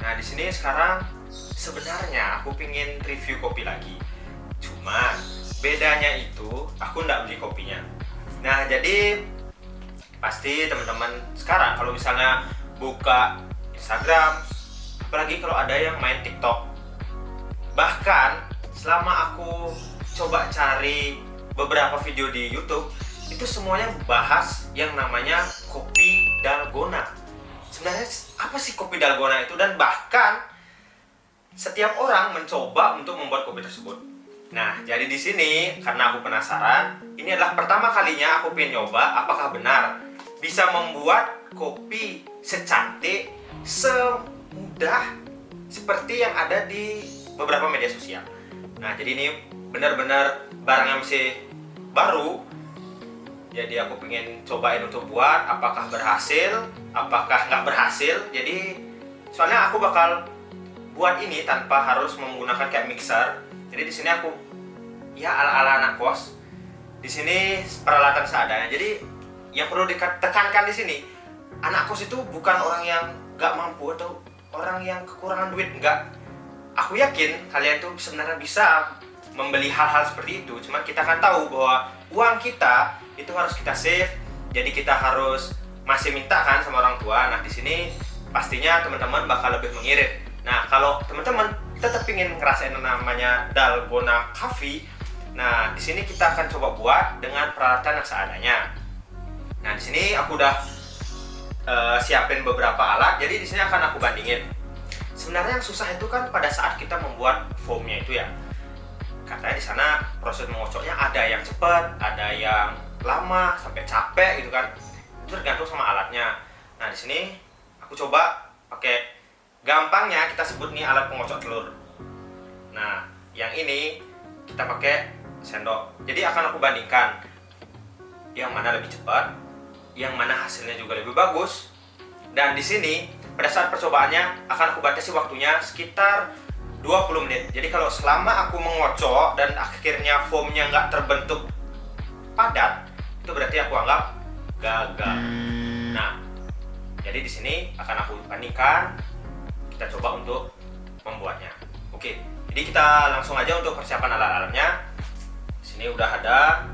Nah, di sini sekarang sebenarnya aku pingin review kopi lagi. Cuman bedanya itu aku nggak beli kopinya. Nah, jadi pasti teman-teman sekarang kalau misalnya buka Instagram, apalagi kalau ada yang main TikTok, bahkan selama aku coba cari beberapa video di YouTube, itu semuanya bahas yang namanya kopi dalgona. Sebenarnya apa sih kopi dalgona itu, dan bahkan setiap orang mencoba untuk membuat kopi tersebut. Nah, jadi di sini karena aku penasaran, ini adalah pertama kalinya aku pengen nyoba apakah benar bisa membuat kopi secantik, semudah seperti yang ada di beberapa media sosial. Nah, jadi ini benar-benar barang yang masih baru. Jadi aku pengen cobain untuk buat, apakah berhasil, apakah nggak berhasil. Jadi soalnya aku bakal buat ini tanpa harus menggunakan kayak mixer. Jadi di sini aku ya ala-ala anak kos. Di sini peralatan seadanya. Jadi yang perlu ditekankan di sini, anak kos itu bukan orang yang nggak mampu atau orang yang kekurangan duit, nggak. Aku yakin kalian tuh sebenarnya bisa membeli hal-hal seperti itu. Cuman kita kan tahu bahwa uang kita itu harus kita save. Jadi kita harus masih minta kan sama orang tua. Nah, di sini pastinya teman-teman bakal lebih mengirit. Nah, kalau teman-teman tetap ingin ngerasain namanya dalgona coffee, nah di sini kita akan coba buat dengan peralatan yang seadanya. Nah, di sini aku udah siapin beberapa alat. Jadi di sini akan aku bandingin. Sebenarnya yang susah itu kan pada saat kita membuat foamnya itu ya. Katanya di sana proses mengocoknya ada yang cepat, ada yang lama sampai capek gitu kan. Itu tergantung sama alatnya. Nah, di sini aku coba pakai, gampangnya kita sebut nih alat pengocok telur. Nah, yang ini kita pakai sendok. Jadi akan aku bandingkan yang mana lebih cepat, yang mana hasilnya juga lebih bagus. Dan di sini pada saat percobaannya akan aku batasi waktunya sekitar 20 menit. Jadi kalau selama aku mengocok dan akhirnya foamnya nggak terbentuk padat, itu berarti aku anggap gagal. Nah, jadi di sini akan aku bandingkan, kita coba untuk membuatnya. Oke, jadi kita langsung aja untuk persiapan alat-alatnya. Di sini udah ada.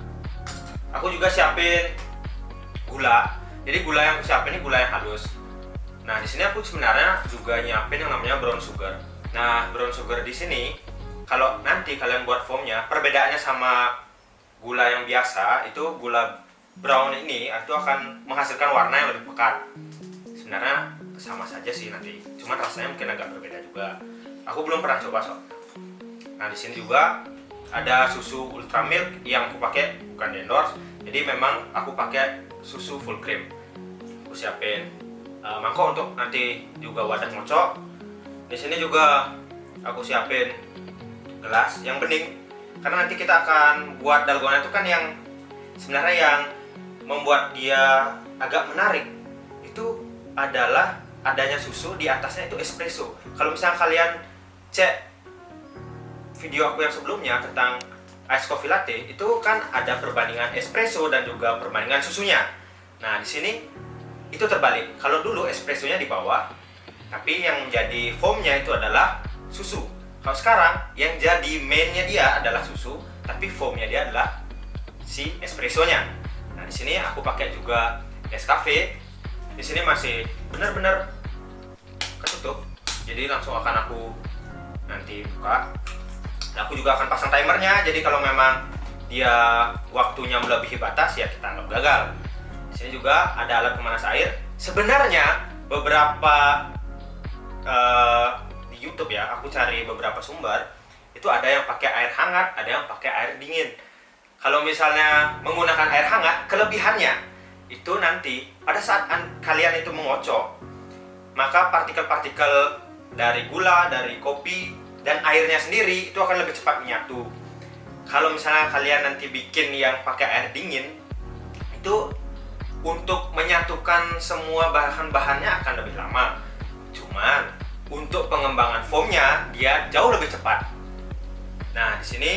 Aku juga siapin gula. Jadi gula yang aku siapin ini gula yang halus. Nah, di sini aku sebenarnya juga nyiapin yang namanya brown sugar. Nah, brown sugar di sini kalau nanti kalian buat foamnya, perbedaannya sama gula yang biasa itu gula brown ini itu akan menghasilkan warna yang lebih pekat. Sebenarnya sama saja sih nanti, cuma rasanya mungkin agak berbeda juga. Aku belum pernah coba soalnya. Nah, di sini juga ada susu ultra milk yang aku pakai, bukan di endorse. Jadi memang aku pakai susu full cream. Aku siapin mangkok untuk nanti juga wadah ngocok. Di sini juga aku siapin gelas yang bening, karena nanti kita akan buat dalgona itu kan yang sebenarnya yang membuat dia agak menarik itu adalah adanya susu, di atasnya itu espresso. Kalau misalnya kalian cek video aku yang sebelumnya tentang ice coffee latte, itu kan ada perbandingan espresso dan juga perbandingan susunya. Nah, di sini itu terbalik. Kalau dulu espressonya di bawah, tapi yang jadi foamnya itu adalah susu. Kalau sekarang yang jadi mainnya dia adalah susu, tapi foamnya dia adalah si espressonya. Nah, di sini aku pakai juga Nescafe. Di sini masih benar-benar ketutup, jadi langsung akan aku nanti buka. Nah, aku juga akan pasang timernya. Jadi kalau memang dia waktunya melebihi batas ya kita anggap gagal. Di sini juga ada alat pemanas air. Sebenarnya beberapa di YouTube ya, aku cari beberapa sumber itu ada yang pakai air hangat, ada yang pakai air dingin. Kalau misalnya menggunakan air hangat, kelebihannya itu nanti pada saat kalian itu mengocok, maka partikel-partikel dari gula, dari kopi, dan airnya sendiri itu akan lebih cepat menyatu. Kalau misalnya kalian nanti bikin yang pakai air dingin, itu untuk menyatukan semua bahan-bahannya akan lebih lama. Cuman untuk pengembangan foamnya dia jauh lebih cepat. Nah, di sini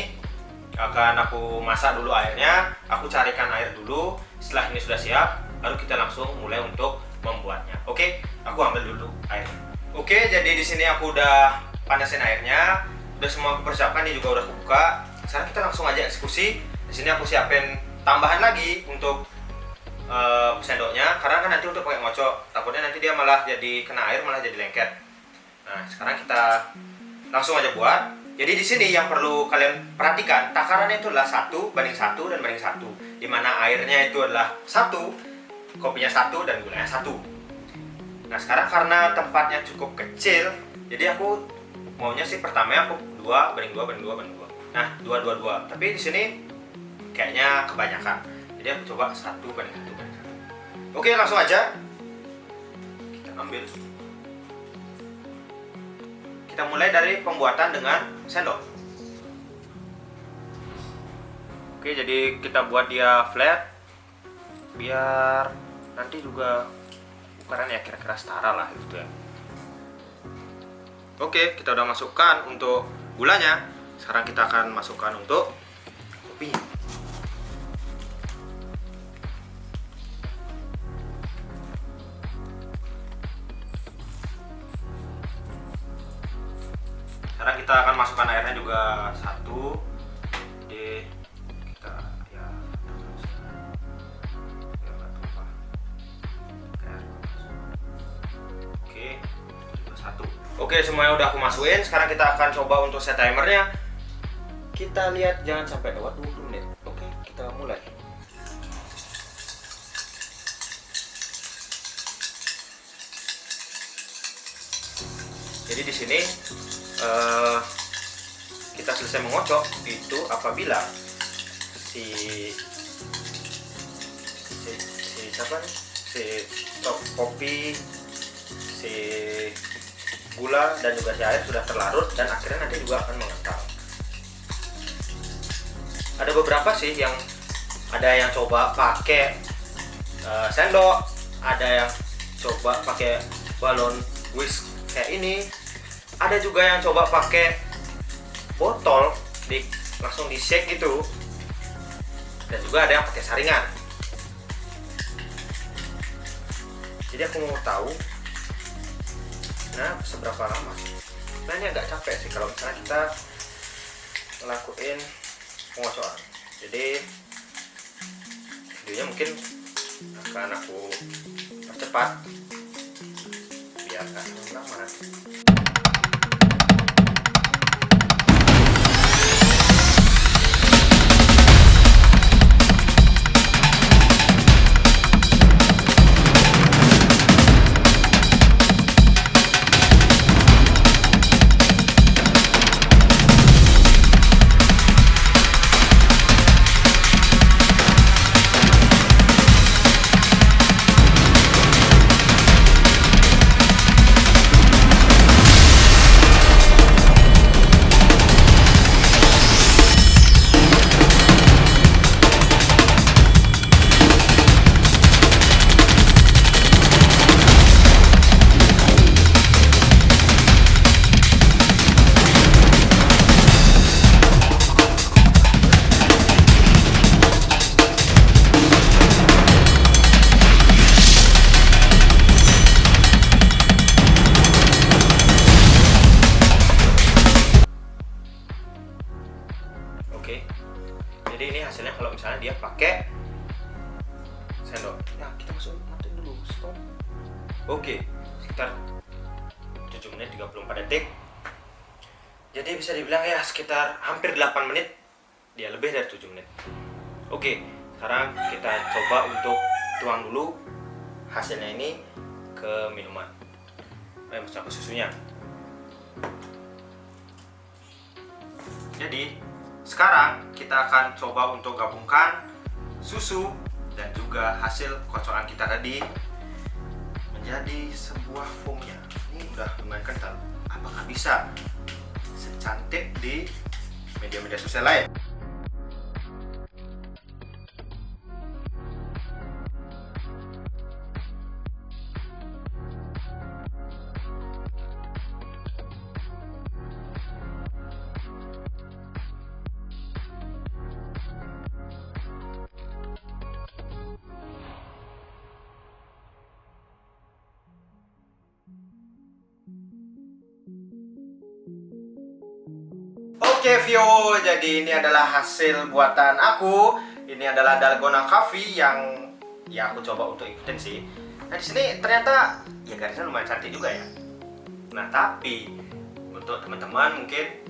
akan aku masak dulu airnya, aku carikan air dulu. Setelah ini sudah siap, baru kita langsung mulai untuk membuatnya. Oke, aku ambil dulu airnya. Oke, jadi di sini aku udah panasin airnya, udah semua aku persiapkan, ini juga udah aku buka. Sekarang kita langsung aja eksekusi. Di sini aku siapin tambahan lagi untuk sendoknya, karena kan nanti untuk pakai ngocok, takutnya nanti dia malah jadi kena air, malah jadi lengket. Nah, sekarang kita langsung aja buat. Jadi di sini yang perlu kalian perhatikan, takarannya itu adalah 1:1 dan banding 1, dimana airnya itu adalah 1, kopinya 1, dan gulanya 1. Nah, sekarang karena tempatnya cukup kecil, jadi aku maunya sih pertama aku 2:2 banding 2 banding 2. Nah, 2:2. Tapi di sini kayaknya kebanyakan. Jadi aku coba 1:1 banding 1. Oke, langsung aja. Kita ambil. Kita mulai dari pembuatan dengan sendok. Oke, jadi kita buat dia flat biar nanti juga ukuran ya kira-kira setara lah gitu ya. Oke, kita udah masukkan untuk gulanya. Sekarang kita akan masukkan untuk kopinya. Sekarang kita akan masukkan airnya juga 1. Jadi kita ya nggak tumpah. Oke, 1. Oke, semuanya udah aku masukin. Sekarang kita akan coba untuk set timernya. Kita lihat jangan sampai lewat 20 menit. Oke, kita mulai. Jadi di sini kita selesai mengocok itu apabila si kopi, si gula dan juga si air sudah terlarut dan akhirnya nanti juga akan mengental. Ada beberapa sih yang coba pakai sendok, ada yang coba pakai balon whisk kayak ini, ada juga yang coba pakai botol langsung di shake gitu, dan juga ada yang pakai saringan. Jadi aku mau tahu, nah seberapa lama? Nah, ini agak capek sih kalau misalnya kita ngelakuin pengocokan. Jadi videonya mungkin akan aku percepat biar nggak terlalu lama nanti. Oke, jadi ini hasilnya kalau misalnya dia pakai sendok. Nah, kita matiin dulu, stop. Oke, sekitar 7 menit 34 detik. Jadi bisa dibilang ya sekitar hampir 8 menit. Dia lebih dari 7 menit. Oke, sekarang kita coba untuk tuang dulu hasilnya ini ke minuman. Masuk ke susunya. Jadi sekarang kita akan coba untuk gabungkan susu dan juga hasil kocokan kita tadi menjadi sebuah foamnya. Ini udah lumayan kental. Apakah bisa secantik di media-media sosial lain? Oke Vio, jadi ini adalah hasil buatan aku. Ini adalah dalgona coffee yang ya aku coba untuk ikutin sih. Nah di sini ternyata ya garisnya lumayan cantik juga ya. Nah tapi untuk teman-teman mungkin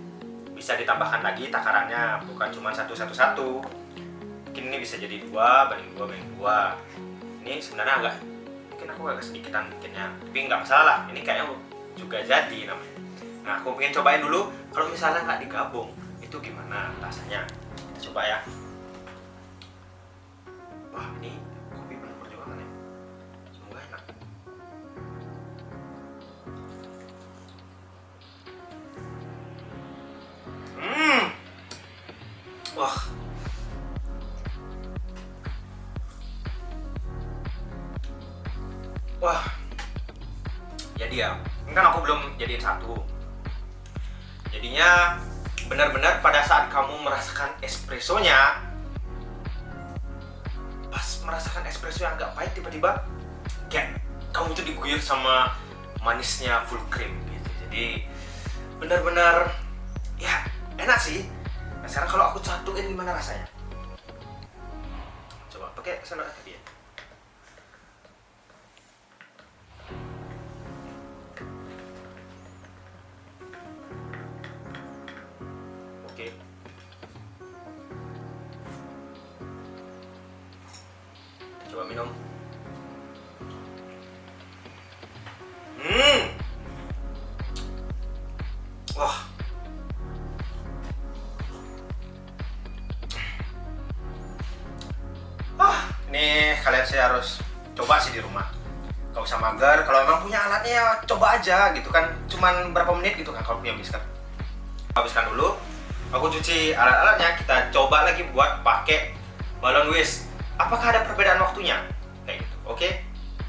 bisa ditambahkan lagi takarannya, bukan cuma satu. Mungkin ini bisa jadi 2:2. Ini sebenarnya mungkin aku agak sedikitan bikinnya, tapi nggak masalah lah. Ini kayaknya juga jadi namanya. Nah aku pengen cobain dulu kalau misalnya nggak digabung itu gimana rasanya. Kita coba ya. Wah ini kopi penuh perjuangan ya. Semoga enak. Wah. Wah. Jadi ya, ini kan aku belum jadiin satu. Jadinya benar-benar pada saat kamu merasakan espressonya, pas merasakan espresso yang agak pahit tiba-tiba kayak kamu tuh diguyur sama manisnya full cream gitu. Jadi benar-benar ya enak sih. Nah sekarang kalau aku satuin gimana rasanya? Coba pakai sendok tadi ya. Oke. Kita coba minum. Wah. Ini kalian sih harus coba sih di rumah. Gak usah mager, kalau memang punya alatnya ya coba aja gitu kan. Cuman berapa menit gitu kan kalau punya whisker. Habiskan dulu. Aku cuci alat-alatnya, kita coba lagi buat pakai balon whisk. Apakah ada perbedaan waktunya? Kayak gitu, oke?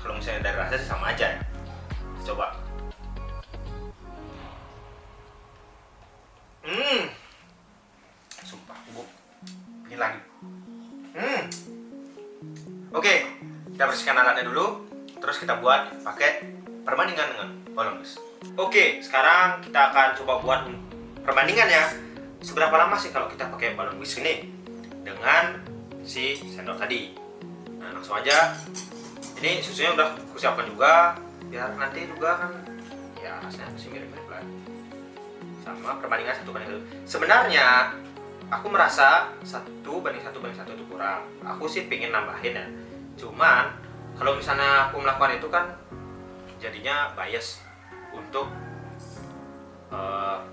Kalau misalnya dari rasa sih sama aja ya. Kita coba. Sumpah, Bu. Ini lagi. Oke, kita bersihkan alatnya dulu. Terus kita buat pakai perbandingan dengan balon whisk. Oke, sekarang kita akan coba buat perbandingannya. Seberapa lama sih kalau kita pakai balon whisk ini dengan si sendok tadi. Nah langsung aja. Ini susunya udah kusiapkan juga, biar nanti juga kan ya rasanya masih mirip-mirip lah. Sama perbandingan 1:1. Sebenarnya aku merasa 1:1 itu kurang. Aku sih pingin nambahin ya. Cuman kalau misalnya aku melakukan itu kan jadinya bias untuk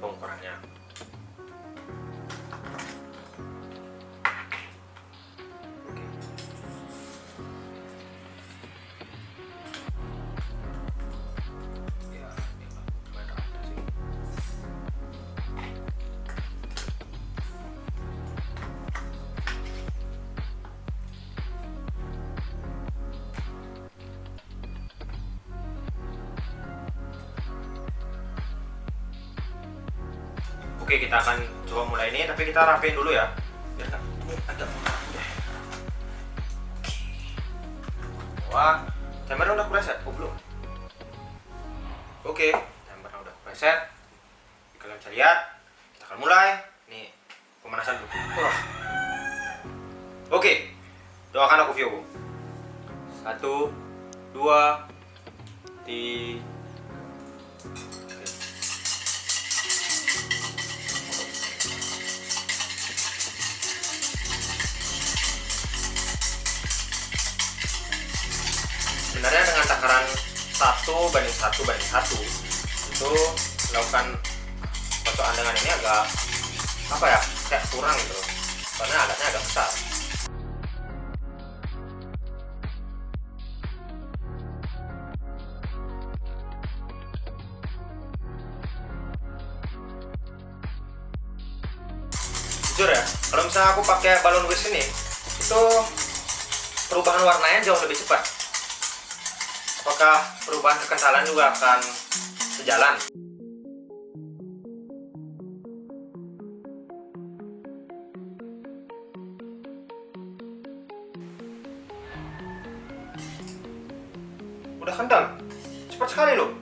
pengukurannya. Oke, kita akan coba mulai ini, tapi kita rapiin dulu ya. Biar ini agak mudah. Oke. Wah, timernya udah preset, belum? Oke, timernya udah preset. Kalian bisa lihat, kita akan mulai. Nih, pemanasan dulu. Wah. Oke, doakan aku Vio. 1, 2, 3. Sebenarnya dengan takaran 1:1 itu melakukan cocokan dengan ini agak apa ya, kayak kurang gitu loh, soalnya alatnya agak besar. Jujur ya, kalau misalnya aku pakai balon whisk ini, itu perubahan warnanya jauh lebih cepat. Apakah perubahan kekentalan juga akan sejalan? Udah kental, cepat sekali loh.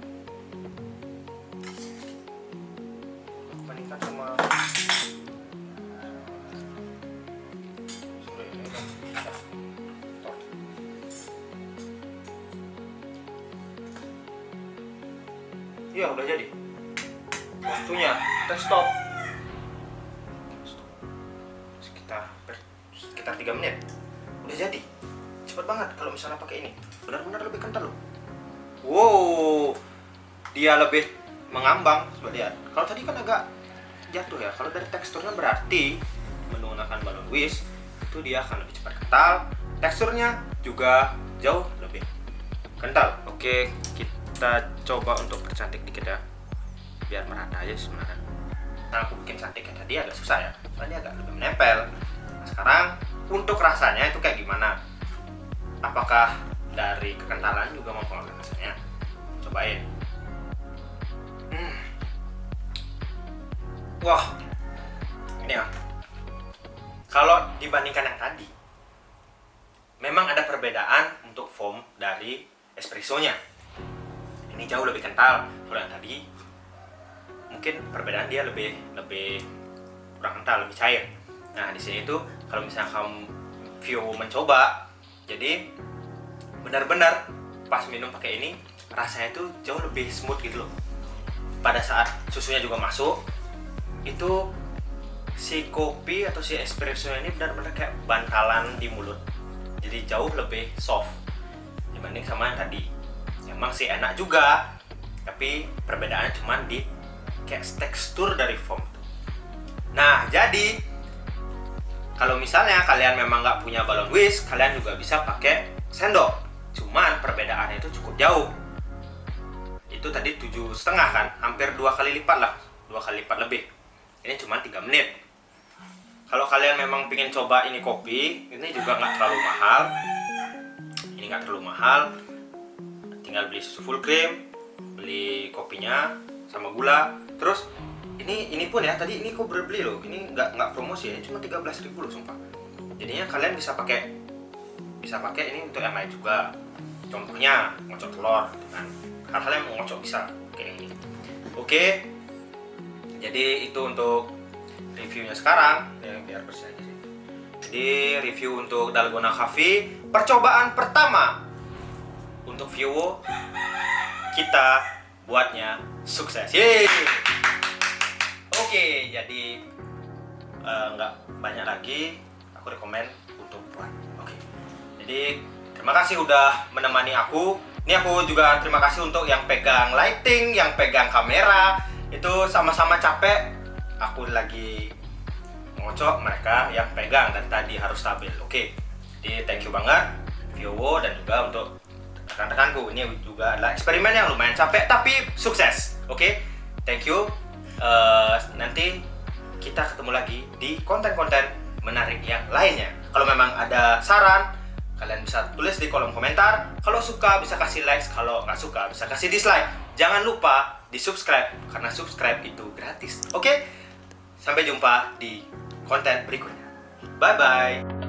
Bandingkan sama Iya, udah jadi. Waktunya kita stop. Sekitar 3 menit. Udah jadi. Cepet banget kalau misalnya pakai ini. Benar-benar lebih kental loh. Wow. Dia lebih mengambang. Coba lihat. Kalau tadi kan agak jatuh ya. Kalau dari teksturnya berarti menggunakan balon whisk itu dia akan lebih cepat kental. Teksturnya juga jauh lebih kental. Oke, kita coba untuk percantik dikit ya. Biar merata aja sebenarnya. Nah, aku bikin cantik kayak tadi agak susah ya. Soalnya agak lebih menempel. Nah, sekarang untuk rasanya itu kayak gimana? Apakah dari kekentalan juga mempengaruhi rasanya? Cobain. Wah, ini ya. Kalau dibandingkan yang tadi, memang ada perbedaan untuk foam dari espressonya. Ini jauh lebih kental. Kalau yang tadi, mungkin perbedaan dia lebih kurang kental, lebih cair. Nah, di sini tuh kalau misalnya kamu Vio mencoba, jadi benar-benar pas minum pakai ini rasanya tuh jauh lebih smooth gitu loh. Pada saat susunya juga masuk, itu si kopi atau si espresso ini benar-benar kayak bantalan di mulut. Jadi jauh lebih soft dibanding sama yang tadi. Emang sih enak juga, tapi perbedaannya cuma di kayak tekstur dari foam. Nah, jadi kalau misalnya kalian memang nggak punya balon whisk, kalian juga bisa pakai sendok. Cuman perbedaannya itu cukup jauh. Itu tadi 7,5 kan, hampir 2 kali lipat lah, 2 kali lipat lebih. Ini cuma 3 menit. Kalau kalian memang pengen coba ini kopi, ini juga nggak terlalu mahal. Ini nggak terlalu mahal. Tinggal beli susu full cream, beli kopinya sama gula. Terus ini pun ya, tadi ini kok berbeli loh. Ini nggak promosi ya, ini cuma 13.000 loh sumpah. Jadinya kalian bisa pakai ini untuk yang lain juga. Contohnya ngocok telur gitu kan. Hal-hal yang mau ngocok bisa kayak ini. Oke. Jadi itu untuk reviewnya sekarang ya, biar bersih aja sih. Jadi review untuk Dalgona Coffee percobaan pertama untuk Vio, kita buatnya sukses. Yeay. Oke, jadi nggak banyak lagi, aku rekomen untuk buat. Oke, jadi terima kasih udah menemani aku. Ini aku juga terima kasih untuk yang pegang lighting, yang pegang kamera. Itu sama-sama capek. Aku lagi ngocok, mereka yang pegang dan tadi harus stabil. Oke, jadi thank you banget Vio dan juga untuk rekan-rekanku. Ini juga adalah eksperimen yang lumayan capek tapi sukses. Oke, thank you. Nanti kita ketemu lagi di konten-konten menarik yang lainnya. Kalau memang ada saran, kalian bisa tulis di kolom komentar. Kalau suka bisa kasih like, kalau nggak suka bisa kasih dislike. Jangan lupa di subscribe karena subscribe itu gratis. Oke? Sampai jumpa di konten berikutnya. Bye bye.